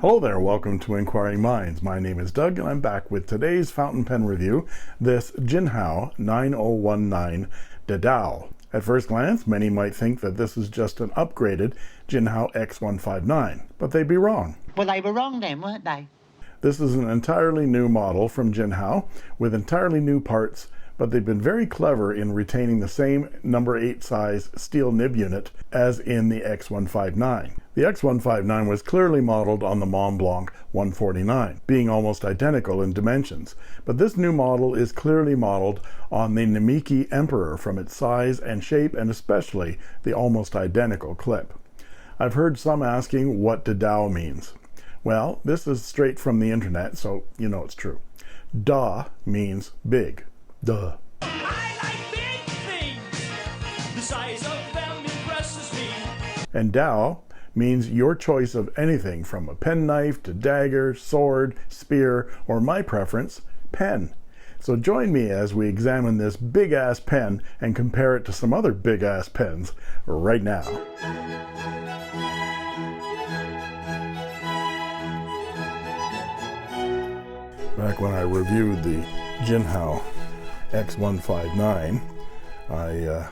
Hello there, welcome to Inquiring Minds. My name is Doug and I'm back with today's fountain pen review, this Jinhao 9019 DADAO. At first glance, many might think that this is just an upgraded Jinhao X159, but they'd be wrong. Well, they were wrong then, weren't they? This is an entirely new model from Jinhao with entirely new parts, but they've been very clever in retaining the same number 8 size steel nib unit as in the X159. The X159 was clearly modeled on the Mont Blanc 149, being almost identical in dimensions, but this new model is clearly modeled on the Namiki Emperor from its size and shape, and especially the almost identical clip. I've heard some asking what DADAO means. Well, this is straight from the internet, so you know it's true. Da means big. Duh. I like big things. The size of them impresses me. And Dao means your choice of anything from a penknife to dagger, sword, spear, or my preference, pen. So join me as we examine this big-ass pen and compare it to some other big-ass pens right now. Back when I reviewed the Jinhao X159, I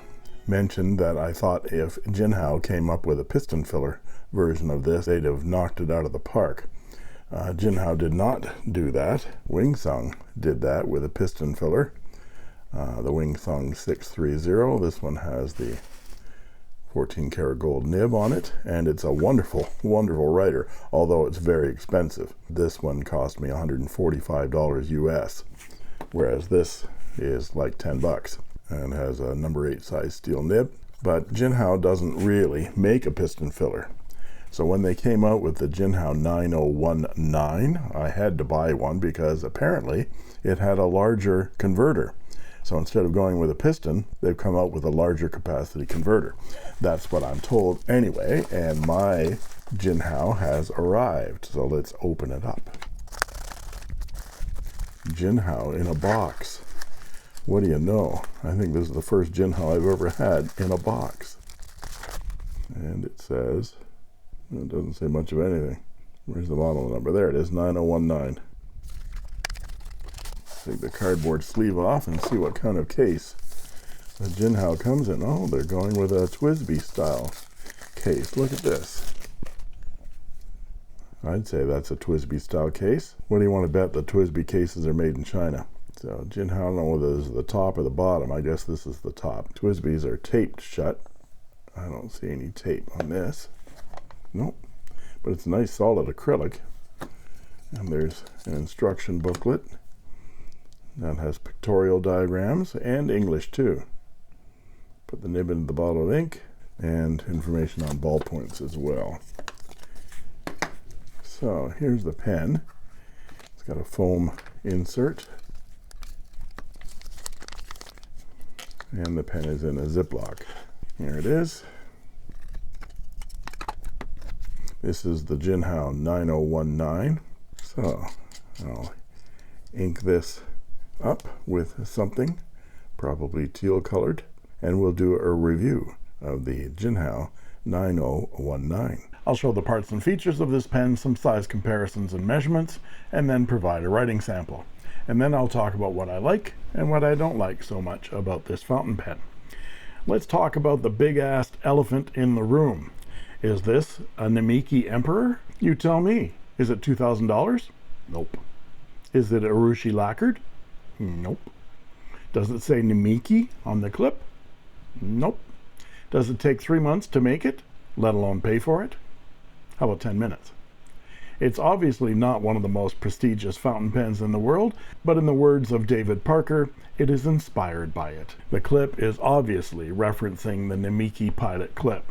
mentioned that I thought if Jinhao came up with a piston filler version of this, they'd have knocked it out of the park. Jinhao did not do that. Wingsung did that with a piston filler. The Wingsung 630. This one has the 14 karat gold nib on it, and it's a wonderful, wonderful writer, although it's very expensive. This one cost me $145 US, whereas this is like 10 bucks and has a number 8 size steel nib. But Jinhao doesn't really make a piston filler. So when they came out with the Jinhao 9019, I had to buy one because apparently it had a larger converter. So instead of going with a piston, they've come out with a larger capacity converter. That's what I'm told anyway, and my Jinhao has arrived. So let's open it up. Jinhao in a box. What do you know? I think this is the first Jinhao I've ever had in a box. And it says, it doesn't say much of anything. Where's the model number? There it is, 9019. Take the cardboard sleeve off and see what kind of case the Jinhao comes in. Oh, they're going with a TWSBI style case. Look at this. I'd say that's a TWSBI style case. What do you want to bet the TWSBI cases are made in China? So Jinhao, I don't know whether this is the top or the bottom. I guess this is the top. TWSBIs are taped shut. I don't see any tape on this. Nope. But it's nice solid acrylic. And there's an instruction booklet that has pictorial diagrams and English too. Put the nib into the bottle of ink and information on ballpoints as well. So here's the pen. It's got a foam insert. And the pen is in a Ziploc. Here it is. This is the Jinhao 9019. So I'll ink this up with something, probably teal colored, and we'll do a review of the Jinhao 9019. I'll show the parts and features of this pen, some size comparisons and measurements, and then provide a writing sample. And then I'll talk about what I like and what I don't like so much about this fountain pen. Let's talk about the big-ass elephant in the room. Is this a Namiki Emperor? You tell me. Is it $2,000? Nope. Is it Urushi lacquered? Nope. Does it say Namiki on the clip? Nope. Does it take 3 months to make it, let alone pay for it? How about 10 minutes? It's obviously not one of the most prestigious fountain pens in the world, but in the words of David Parker, it is inspired by it. The clip is obviously referencing the Namiki Pilot clip.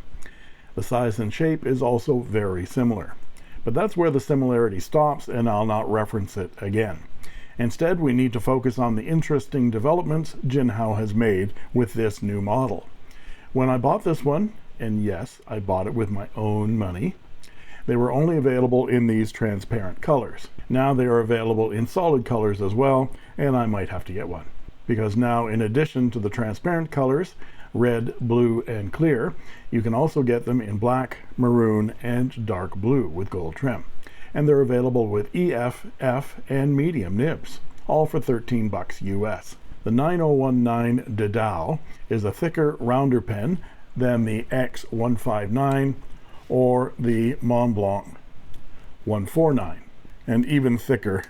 The size and shape is also very similar. But that's where the similarity stops, and I'll not reference it again. Instead, we need to focus on the interesting developments Jinhao has made with this new model. When I bought this one, and yes, I bought it with my own money, they were only available in these transparent colors. Now they are available in solid colors as well, and I might have to get one. Because now, in addition to the transparent colors, red, blue, and clear, you can also get them in black, maroon, and dark blue with gold trim. and they're available with EF, F, and medium nibs, all for $13 US. The 9019 DADAO is a thicker, rounder pen than the X159 or the Mont Blanc 149, and even thicker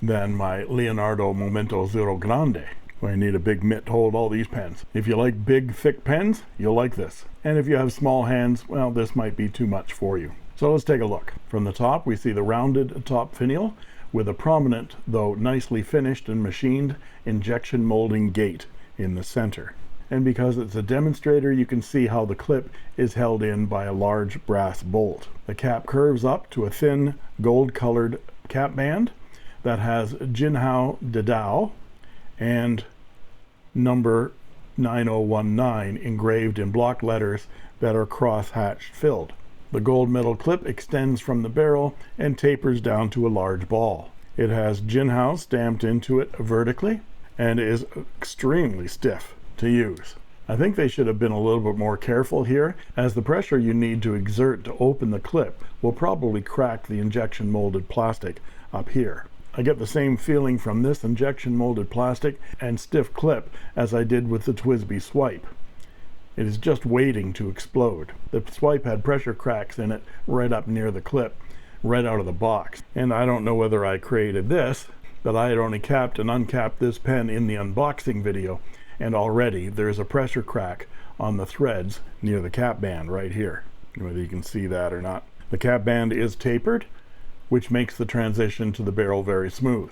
than my Leonardo Momento Zero Grande. I need a big mitt to hold all these pens. If you like big, thick pens, you'll like this. And if you have small hands, well, this might be too much for you. So let's take a look. From the top, we see the rounded top finial with a prominent, though nicely finished and machined, injection molding gate in the center. And because it's a demonstrator, you can see how the clip is held in by a large brass bolt. The cap curves up to a thin, gold-colored cap band that has Jinhao DADAO and number 9019 engraved in block letters that are cross-hatched filled. The gold metal clip extends from the barrel and tapers down to a large ball. It has Jinhao stamped into it vertically and is extremely stiff to use. I think they should have been a little bit more careful here, as the pressure you need to exert to open the clip will probably crack the injection molded plastic up here. I get the same feeling from this injection molded plastic and stiff clip as I did with the TWSBI swipe. It is just waiting to explode. The swipe had pressure cracks in it right up near the clip, right out of the box. And I don't know whether I created this, but I had only capped and uncapped this pen in the unboxing video, and already there's a pressure crack on the threads near the cap band right here, whether you can see that or not. The cap band is tapered, which makes the transition to the barrel very smooth.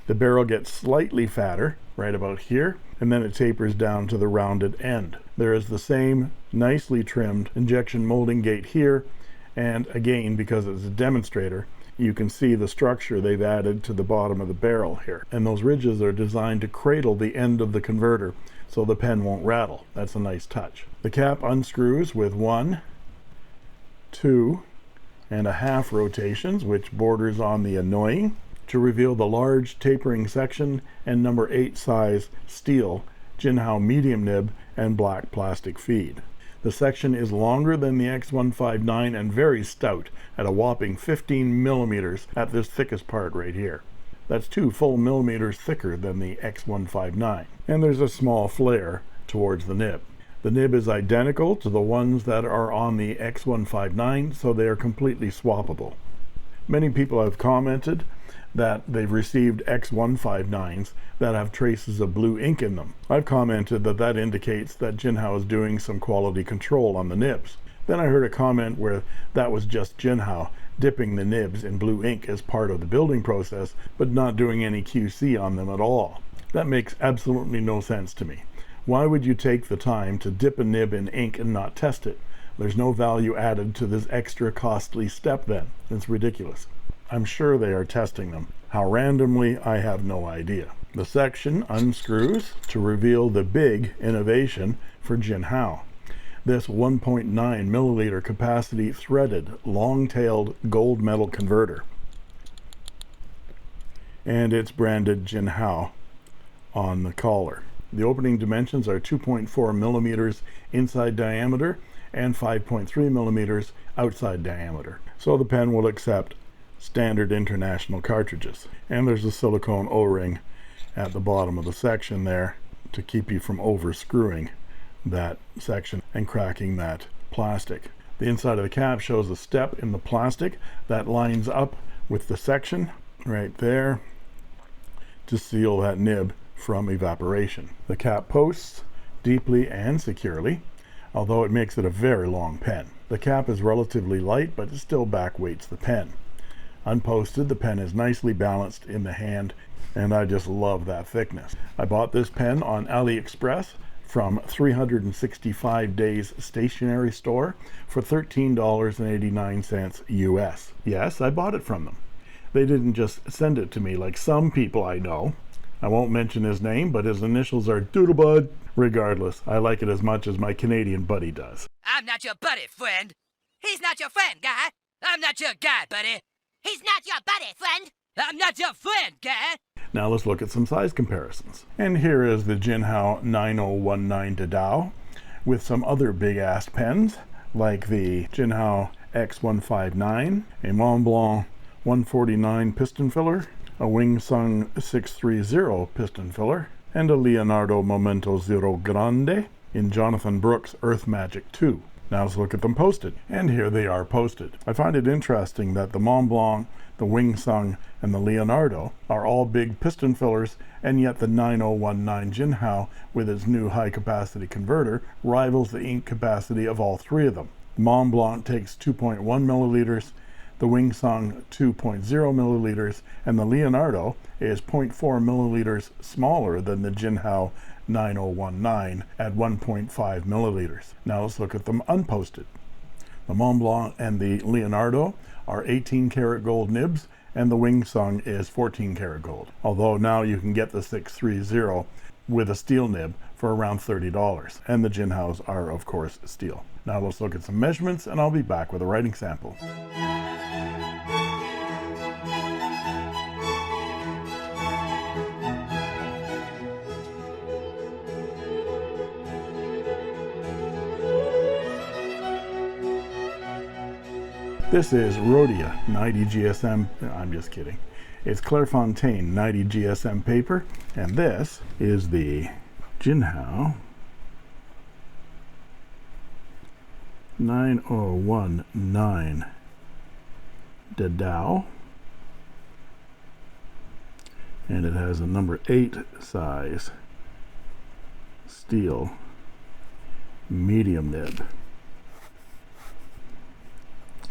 The barrel gets slightly fatter right about here, and then it tapers down to the rounded end. There is the same nicely trimmed injection molding gate here, and again, because it's a demonstrator, you can see the structure they've added to the bottom of the barrel here. And those ridges are designed to cradle the end of the converter so the pen won't rattle. That's a nice touch. The cap unscrews with 1, 2, and a half rotations, which borders on the annoying, to reveal the large tapering section and number 8 size steel Jinhao medium nib and black plastic feed. The section is longer than the X159 and very stout at a whopping 15 millimeters at this thickest part right here. That's 2 full millimeters thicker than the X159. And there's a small flare towards the nib. The nib is identical to the ones that are on the X159, so they are completely swappable. Many people have commented that they've received X159s that have traces of blue ink in them. I've commented that that indicates that Jinhao is doing some quality control on the nibs. Then I heard a comment where that was just Jinhao dipping the nibs in blue ink as part of the building process, but not doing any QC on them at all. That makes absolutely no sense to me. Why would you take the time to dip a nib in ink and not test it? There's no value added to this extra costly step then. It's ridiculous. I'm sure they are testing them. How randomly, I have no idea. The section unscrews to reveal the big innovation for Jinhao. This 1.9 milliliter capacity threaded, long-tailed gold metal converter. And it's branded Jinhao on the collar. The opening dimensions are 2.4 millimeters inside diameter and 5.3 millimeters outside diameter. So the pen will accept standard international cartridges. And there's a silicone O-ring at the bottom of the section there to keep you from over screwing that section and cracking that plastic. The inside of the cap shows a step in the plastic that lines up with the section right there to seal that nib from evaporation. The cap posts deeply and securely, although it makes it a very long pen. The cap is relatively light, but it still back weights the pen. Unposted, the pen is nicely balanced in the hand, and I just love that thickness. I bought this pen on AliExpress from 365 Days Stationery Store for $13.89 US. Yes, I bought it from them. They didn't just send it to me like some people I know. I won't mention his name, but his initials are Doodlebud. Regardless, I like it as much as my Canadian buddy does. I'm not your buddy, friend. He's not your friend, guy. I'm not your guy, buddy. He's not your buddy, friend. I'm not your friend, guy. Now let's look at some size comparisons. And here is the Jinhao 9019 DADAO with some other big-ass pens like the Jinhao X159, a Mont Blanc 149 piston filler, a Wingsung 630 piston filler, and a Leonardo Momento Zero Grande in Jonathan Brooks' Earth Magic 2. Now let's look at them posted. And here they are posted. I find it interesting that the Mont Blanc, the Wingsung, and the Leonardo are all big piston fillers, and yet the 9019 Jinhao with its new high capacity converter rivals the ink capacity of all three of them. The Mont Blanc takes 2.1 milliliters, the Wingsung 2.0 milliliters, and the Leonardo is 0.4 milliliters smaller than the Jinhao 9019 at 1.5 milliliters. Now let's look at them unposted. The Mont Blanc and the Leonardo are 18 karat gold nibs, and the Wingsung is 14 karat gold. Although now you can get the 630 with a steel nib for around $30, and the Jinhaos are of course steel. Now let's look at some measurements, and I'll be back with a writing sample. This is Rhodia 90 GSM, I'm just kidding. It's Clairefontaine 90 GSM paper, and this is the Jinhao 9019 DADAO, and it has a number 8 size steel medium nib.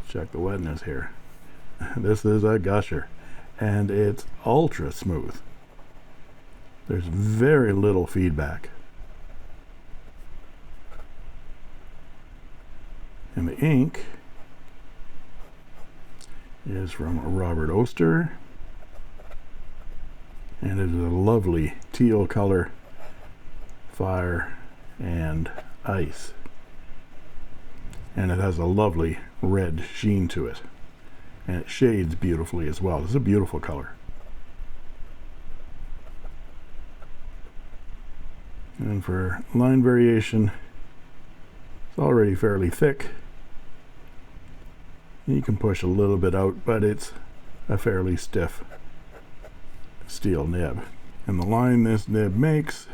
Check the wetness here. This is a gusher, and it's ultra smooth. There's very little feedback. And the ink is from Robert Oster, and it is a lovely teal color, fire and ice, and it has a lovely red sheen to it, and it shades beautifully as well. It's a beautiful color. And for line variation, it's already fairly thick. You can push a little bit out, but it's a fairly stiff steel nib. And the line this nib makes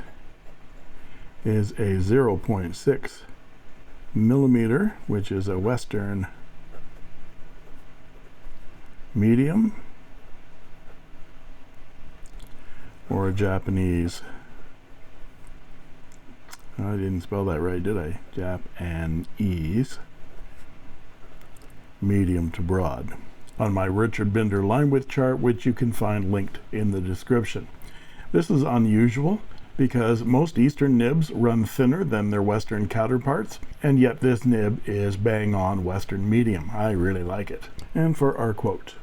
is a 0.6 millimeter, which is a Western medium, or a Japanese, I didn't spell that right, did I? Japanese medium to broad, on my Richard Binder line width chart, which you can find linked in the description. This is unusual because most Eastern nibs run thinner than their Western counterparts, and yet this nib is bang on Western medium. I really like it. And for our quote: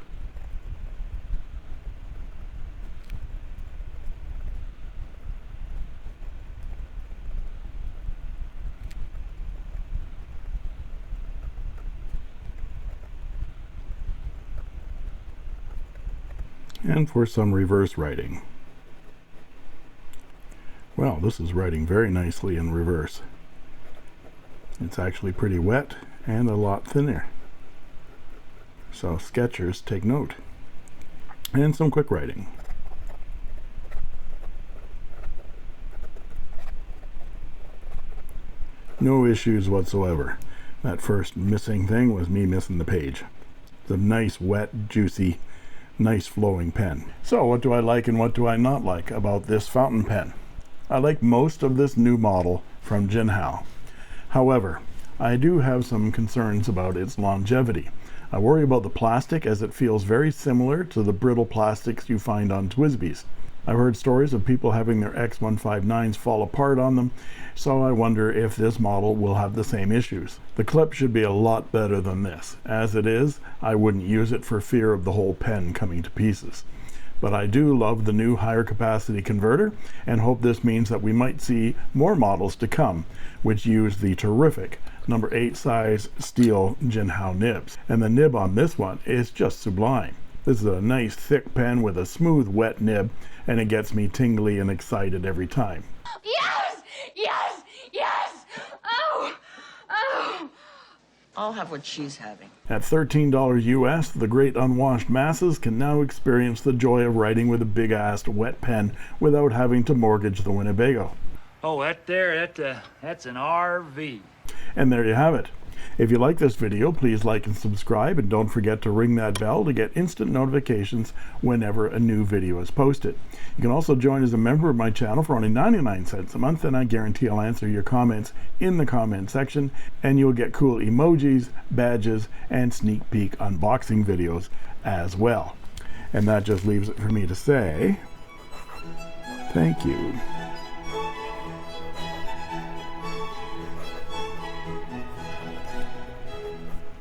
and for some reverse writing. Well, this is writing very nicely in reverse. It's actually pretty wet and a lot thinner. So sketchers, take note. And some quick writing. No issues whatsoever. That first missing thing was me missing the page. It's a nice, wet, juicy, nice flowing pen. So what do I like and what do I not like about this fountain pen? I like most of this new model from Jinhao. However, I do have some concerns about its longevity. I worry about the plastic, as it feels very similar to the brittle plastics you find on TWSBIs. I've heard stories of people having their X159s fall apart on them, so I wonder if this model will have the same issues. The clip should be a lot better than this. As it is, I wouldn't use it for fear of the whole pen coming to pieces. But I do love the new higher capacity converter, and hope this means that we might see more models to come which use the terrific number 8 size steel Jinhao nibs. And the nib on this one is just sublime. This is a nice thick pen with a smooth wet nib, and it gets me tingly and excited every time. Yes! Yes! Yes! Oh! Oh! I'll have what she's having. At $13 US, the great unwashed masses can now experience the joy of writing with a big-assed wet pen without having to mortgage the Winnebago. Oh, that's an RV. And there you have it. If you like this video, please like and subscribe, and don't forget to ring that bell to get instant notifications whenever a new video is posted. You can also join as a member of my channel for only 99 cents a month, and I guarantee I'll answer your comments in the comment section, and you'll get cool emojis, badges, and sneak peek unboxing videos as well. And that just leaves it for me to say thank you.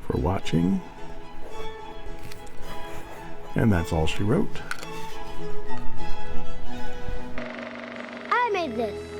For watching, and that's all she wrote. I made this.